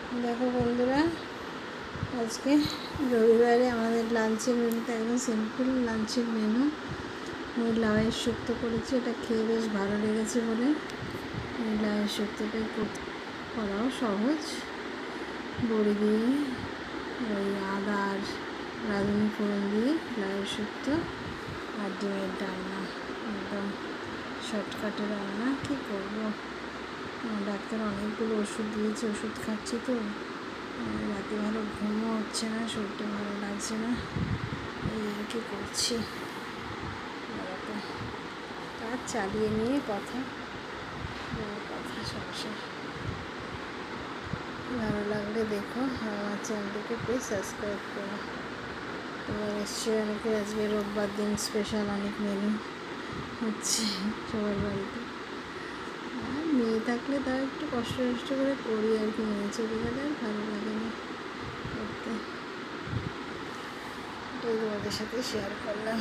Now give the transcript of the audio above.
দেখো বন্ধুরা, আজকে রবিবারে আমাদের লাঞ্চের মেনুটা একদম সিম্পল লাঞ্চের মেনু। আমি লাউয়ের শুক্তো করেছি, এটা খেয়ে বেশ ভালো লেগেছে বলে এই লাউয়ের শুক্তোটাই করাও সহজ। বড়ি দিয়ে ওই আদা আর রাঁধুনি ফোড়ন দিয়ে লাউয়ের শুক্তো আর ডিমের ডালনা, একদম শর্টকাটে রান্না। কী করবো, ডাক্তার অনেকগুলো ওষুধ দিয়েছে, ওষুধ খাচ্ছি তো রাতে ভালো ঘুমও হচ্ছে না, শরীরটা ভালো লাগছে না, এই আর কি করছি। কাজ চালিয়ে নিয়ে কথা সংসার। ভালো লাগলে দেখো, আমার চ্যানেলটিকে প্লিজ সাবস্ক্রাইব করো। তোমরা নিশ্চয়ই অনেকে আজকে রোববার দিন স্পেশাল অনেক মেনু হচ্ছে সবার বাড়িতে। আর মেয়ে থাকলে তাও একটু কষ্ট করে করি আর কি, মেয়ে চলে গেলে আর ভালো লাগে না করতে। এটাই তোমাদের সাথে শেয়ার করলাম।